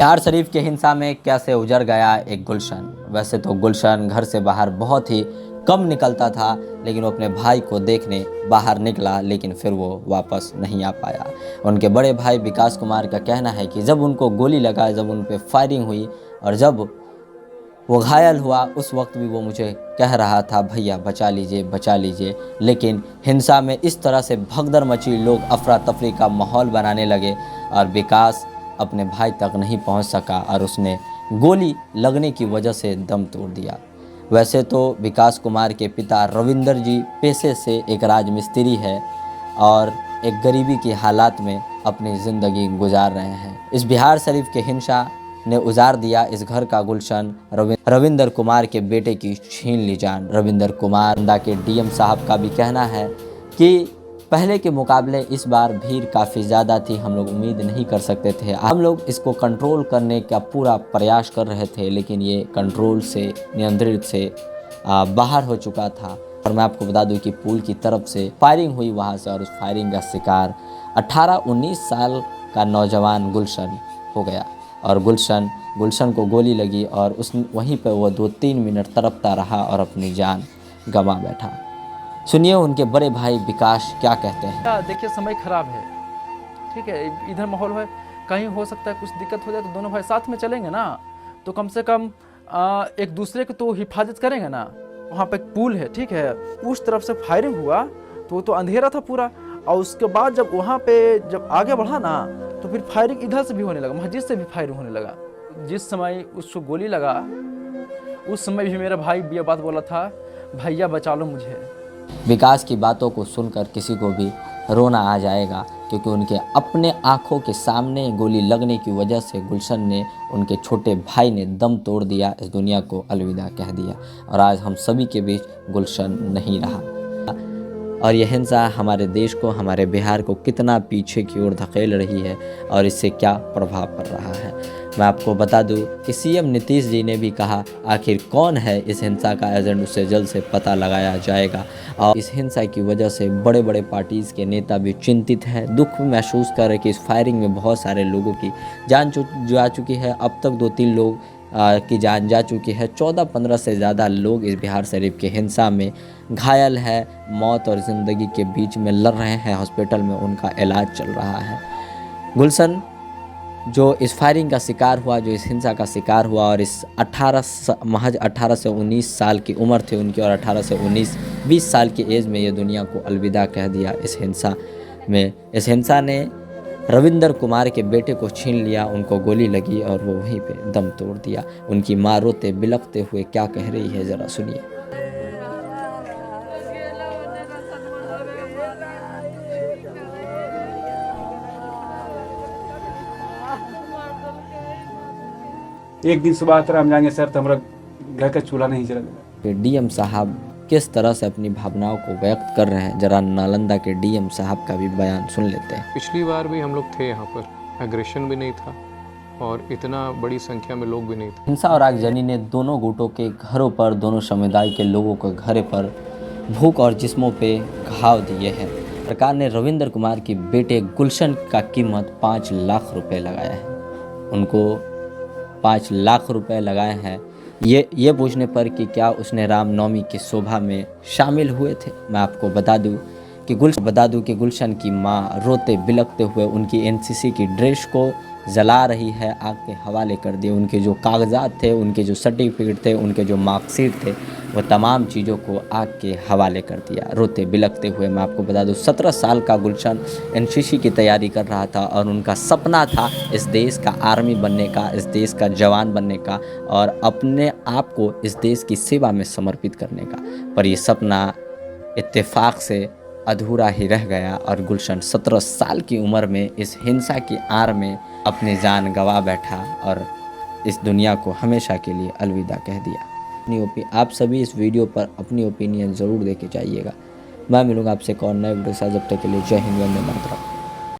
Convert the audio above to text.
बिहार शरीफ के हिंसा में कैसे उजड़ गया एक गुलशन। वैसे तो गुलशन घर से बाहर बहुत ही कम निकलता था, लेकिन वो अपने भाई को देखने बाहर निकला, लेकिन फिर वो वापस नहीं आ पाया। उनके बड़े भाई विकास कुमार का कहना है कि जब उनको गोली लगा, जब उन पर फायरिंग हुई और जब वो घायल हुआ, उस वक्त भी वो मुझे कह रहा था भैया बचा लीजिए बचा लीजिए। लेकिन हिंसा में इस तरह से भगदड़ मची, लोग अफरा तफरी का माहौल बनाने लगे और विकास अपने भाई तक नहीं पहुंच सका और उसने गोली लगने की वजह से दम तोड़ दिया। वैसे तो विकास कुमार के पिता रविंदर जी पेशे से एक राजमिस्त्री है और एक गरीबी की हालात में अपनी ज़िंदगी गुजार रहे हैं। इस बिहार शरीफ के हिंसा ने उजाड़ दिया इस घर का गुलशन। रविंदर कुमार के बेटे की छीन ली जान। रविंदर कुमार नालंदा के डीएम साहब का भी कहना है कि पहले के मुकाबले इस बार भीड़ काफ़ी ज़्यादा थी, हम लोग उम्मीद नहीं कर सकते थे। हम लोग इसको कंट्रोल करने का पूरा प्रयास कर रहे थे, लेकिन ये कंट्रोल से, नियंत्रित से बाहर हो चुका था। और मैं आपको बता दूं कि पुल की तरफ से फायरिंग हुई वहाँ से, और उस फायरिंग का शिकार 18-19 साल का नौजवान गुलशन हो गया। और गुलशन को गोली लगी और वहीं पर वो 2-3 मिनट तड़पता रहा और अपनी जान गंवा बैठा। सुनिए उनके बड़े भाई विकास क्या कहते हैं। देखिए समय खराब है, ठीक है, इधर माहौल है, कहीं हो सकता है कुछ दिक्कत हो जाए तो दोनों भाई साथ में चलेंगे ना, तो कम से कम एक दूसरे को तो हिफाजत करेंगे ना। वहाँ पे पुल है, ठीक है, उस तरफ से फायरिंग हुआ तो अंधेरा था पूरा, और उसके बाद जब वहाँ पे जब आगे बढ़ा ना तो फिर फायरिंग इधर से भी होने लगा, मस्जिद से भी फायरिंग होने लगा। जिस समय उसको गोली लगा उस समय भी मेरा भाई ये बात बोला था, भैया बचा लो मुझे। विकास की बातों को सुनकर किसी को भी रोना आ जाएगा, क्योंकि उनके अपने आंखों के सामने गोली लगने की वजह से गुलशन ने, उनके छोटे भाई ने दम तोड़ दिया, इस दुनिया को अलविदा कह दिया। और आज हम सभी के बीच गुलशन नहीं रहा। और यह हिंसा हमारे देश को, हमारे बिहार को कितना पीछे की ओर धकेल रही है और इससे क्या प्रभाव पड़ रहा है। मैं आपको बता दूं कि सीएम नीतीश जी ने भी कहा आखिर कौन है इस हिंसा का एजेंट, उसे जल्द से पता लगाया जाएगा। और इस हिंसा की वजह से बड़े बड़े पार्टीज़ के नेता भी चिंतित हैं, दुख महसूस कर रहे कि इस फायरिंग में बहुत सारे लोगों की जान जा चुकी है। अब तक 2-3 लोग की जान जा चुकी है। 14-15 से ज़्यादा लोग इस बिहार शरीफ के हिंसा में घायल है, मौत और ज़िंदगी के बीच में लड़ रहे हैं, हॉस्पिटल में उनका इलाज चल रहा है। गुलशन जो इस फायरिंग का शिकार हुआ, जो इस हिंसा का शिकार हुआ, और इस महज 18 से 19 साल की उम्र थी उनकी, और 18 से 19-20 साल की एज में ये दुनिया को अलविदा कह दिया इस हिंसा में। इस हिंसा ने रविंदर कुमार के बेटे को छीन लिया, उनको गोली लगी और वो वहीं पे दम तोड़ दिया। उनकी माँ रोते बिलखते हुए क्या कह रही है, ज़रा सुनिए। एक दिन सुबह तरह हम जाएंगे सर तो हमारा घर का चूल्हा नहीं जलेगा। डीएम साहब किस तरह से अपनी भावनाओं को व्यक्त कर रहे हैं, जरा नालंदा के डीएम साहब का भी बयान सुन लेते हैं। पिछली बार भी हम लोग थे यहाँ पर, एग्रेशन भी नहीं था और इतना बड़ी संख्या में लोग भी नहीं थे। हिंसा और आगजनी ने दोनों गुटों के घरों पर, दोनों समुदाय के लोगों के घरों पर भूख और जिस्मों पे घाव दिए हैं। सरकार ने रविंदर कुमार की बेटे गुलशन का कीमत 5 लाख रुपए लगाया है। उनको 5 लाख रुपए लगाए हैं ये पूछने पर कि क्या उसने रामनवमी की शोभा में शामिल हुए थे। मैं आपको बता दूं कि गुलशन की माँ रोते बिलखते हुए उनकी एनसीसी की ड्रेस को जला रही है, आग के हवाले कर दिए। उनके जो कागजात थे, उनके जो सर्टिफिकेट थे, उनके जो मार्कशीट थे, वो तमाम चीज़ों को आग के हवाले कर दिया, रोते बिलखते हुए। मैं आपको बता दूं 17 साल का गुलशन एनसीसी की तैयारी कर रहा था और उनका सपना था इस देश का आर्मी बनने का, इस देश का जवान बनने का और अपने आप को इस देश की सेवा में समर्पित करने का। पर ये सपना इत्तेफाक से अधूरा ही रह गया और गुलशन 17 साल की उम्र में इस हिंसा की आड़ में अपनी जान गंवा बैठा और इस दुनिया को हमेशा के लिए अलविदा कह दिया। आप सभी इस वीडियो पर अपनी ओपिनियन ज़रूर दे के जाइएगा। मैं मिलूँगा आपसे एक और नए वीडियो के साथ, जब तक के लिए जय हिंद, वंदे मातरम।